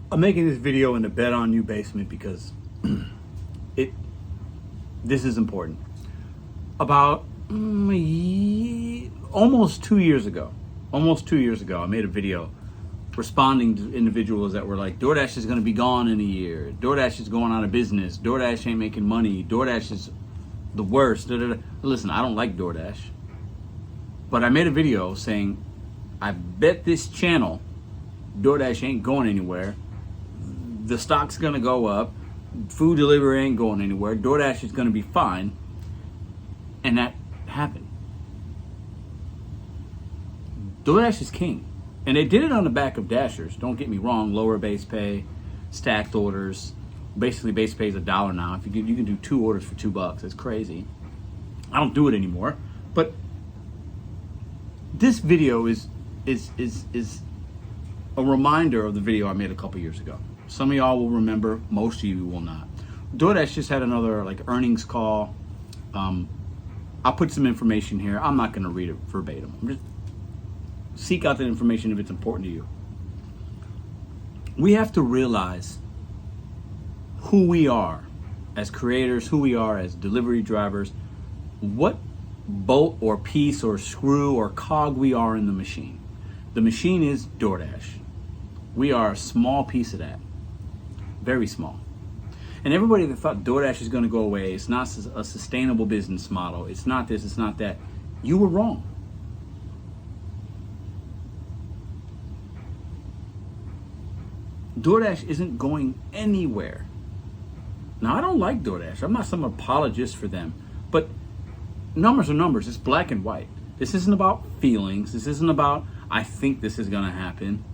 I'm making this video in the BetonYou basement because this is important. About almost 2 years ago, I made a video responding to individuals that were like, DoorDash is going to be gone in a year. DoorDash is going out of business. DoorDash ain't making money. DoorDash is the worst. Listen, I don't like DoorDash, but I made a video saying, I bet this channel, DoorDash ain't going anywhere. The stock's gonna go up. Food delivery ain't going anywhere. DoorDash is gonna be fine. And that happened. DoorDash is king. And they did it on the back of Dashers. Don't get me wrong, lower base pay, stacked orders. Basically base pay is $1 now. If you can do 2 orders for $2. It's crazy. I don't do it anymore. But this video is a reminder of the video I made a couple years ago. Some of y'all will remember, most of you will not. DoorDash just had another earnings call. I'll put some information here. I'm not gonna read it verbatim. I'm just seek out the information if it's important to you. We have to realize who we are as creators, who we are as delivery drivers, what bolt or piece or screw or cog we are in the machine. The machine is DoorDash. We are a small piece of that. Very small. And everybody that thought DoorDash is going to go away, it's not a sustainable business model, it's not this, it's not that, you were wrong. DoorDash isn't going anywhere. Now, I don't like DoorDash. I'm not some apologist for them, but numbers are numbers. It's black and white. This isn't about feelings. This isn't about, I think this is going to happen.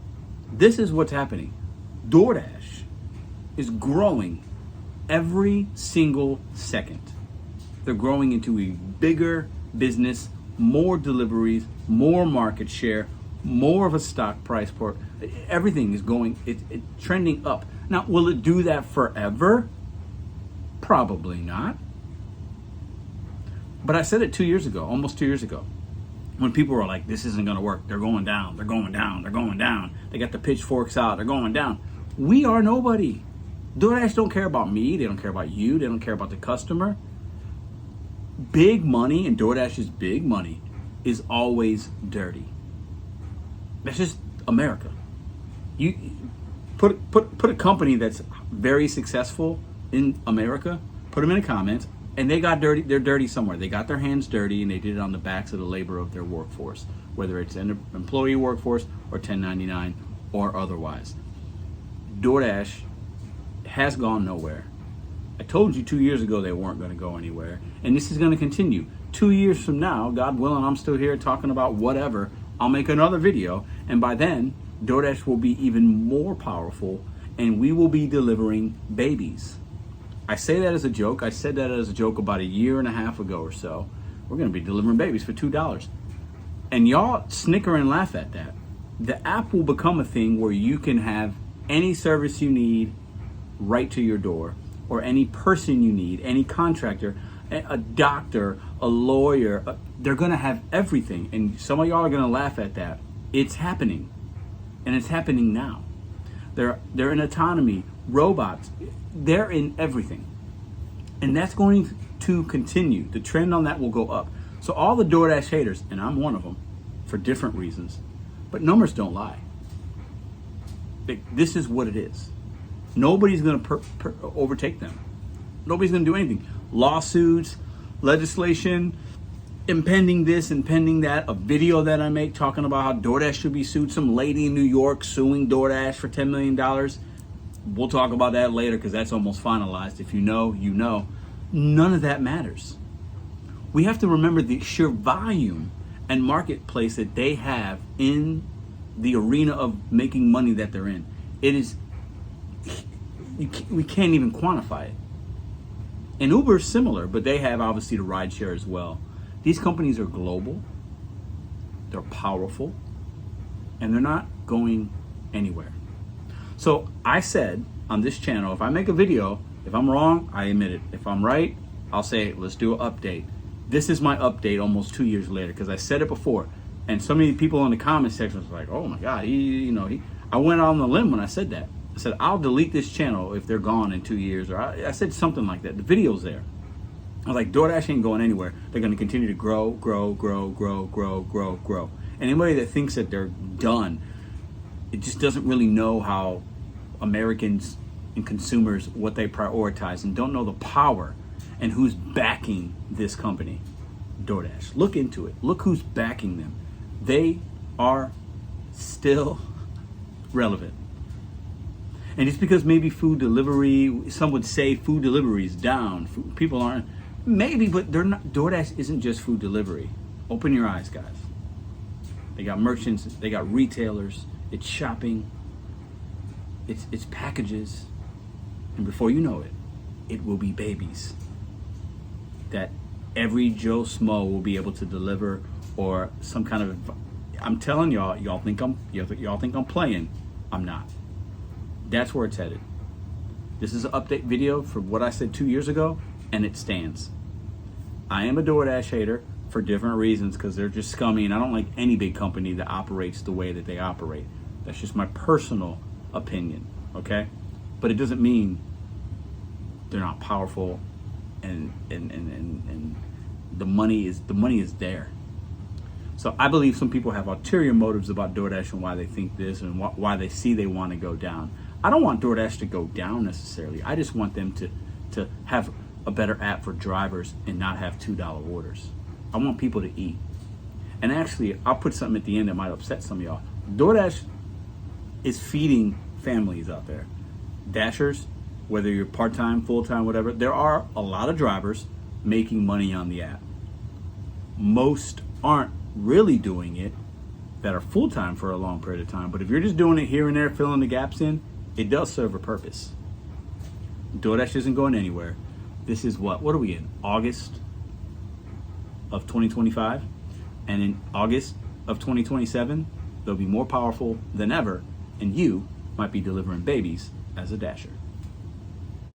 This is what's happening. DoorDash is growing every single second. They're growing into a bigger business, more deliveries, more market share, more of a stock price. Everything is going, it's trending up. Now, will it do that forever? Probably not. But I said it 2 years ago, almost 2 years ago, when people were like, this isn't going to work. They're going down. They're going down. They're going down. They got the pitchforks out. They're going down. We are nobody. DoorDash don't care about me. They don't care about you. They don't care about the customer. Big money, and DoorDash's big money, is always dirty. That's just America. You put a company that's very successful in America, put them in the comments, and they got dirty. They're dirty somewhere. They got their hands dirty, and they did it on the backs of the labor of their workforce, whether it's an employee workforce or 1099 or otherwise. DoorDash has gone nowhere. I told you 2 years ago they weren't going to go anywhere, and this is going to continue. 2 years from now, God willing, I'm still here talking about whatever. I'll make another video, and by then, DoorDash will be even more powerful, and we will be delivering babies. I say that as a joke. I said that as a joke about a year and a half ago or so. We're going to be delivering babies for $2. And y'all snicker and laugh at that. The app will become a thing where you can have any service you need right to your door, or any person you need, any contractor, a doctor, a lawyer. They're going to have everything. And some of y'all are going to laugh at that. It's happening. And it's happening now. They're in autonomy, robots. They're in everything. And that's going to continue. The trend on that will go up. So all the DoorDash haters, and I'm one of them, for different reasons, but numbers don't lie. This is what it is. Nobody's going to overtake them. Nobody's going to do anything. Lawsuits, legislation, impending this, impending that, a video that I make talking about how DoorDash should be sued. Some lady in New York suing DoorDash for $10 million. We'll talk about that later because that's almost finalized. If you know, you know. None of that matters. We have to remember the sheer volume and marketplace that they have in the arena of making money that they're in. It is, we can't even quantify it. And Uber's similar, but they have obviously the rideshare as well. These companies are global, they're powerful, and they're not going anywhere. So I said on this channel, if I make a video, if I'm wrong, I admit it. If I'm right, I'll say, let's do an update. This is my update almost 2 years later, because I said it before. And so many people in the comment section was like, oh my God, I went on the limb when I said that. I said, I'll delete this channel if they're gone in 2 years. Or I said something like that. The video's there. I was like, DoorDash ain't going anywhere. They're going to continue to grow, grow, grow, grow, grow, grow, grow. And anybody that thinks that they're done, it just doesn't really know how Americans and consumers, what they prioritize, and don't know the power and who's backing this company, DoorDash. Look into it. Look who's backing them. They are still relevant. And just because maybe food delivery, some would say food delivery is down. People aren't, maybe, but they're not. DoorDash isn't just food delivery. Open your eyes, guys. They got merchants, they got retailers, it's shopping, it's packages. And before you know it, it will be babies that every Joe Smo will be able to deliver, or some kind of, I'm telling y'all think I'm playing. I'm not. That's where it's headed. This is an update video for what I said 2 years ago, and it stands. I am a DoorDash hater for different reasons, because they're just scummy, and I don't like any big company that operates the way that they operate. That's just my personal opinion, okay? But it doesn't mean they're not powerful, and the money is there. So I believe some people have ulterior motives about DoorDash and why they think this and why they see they want to go down. I don't want DoorDash to go down necessarily. I just want them to have a better app for drivers and not have $2 orders. I want people to eat. And actually, I'll put something at the end that might upset some of y'all. DoorDash is feeding families out there. Dashers, whether you're part-time, full-time, whatever, there are a lot of drivers making money on the app. Most aren't really doing it that are full-time for a long period of time. But if you're just doing it here and there, filling the gaps in, it does serve a purpose. DoorDash isn't going anywhere. This is what are we in? August of 2025? And in August of 2027, they'll be more powerful than ever, and you might be delivering babies as a Dasher.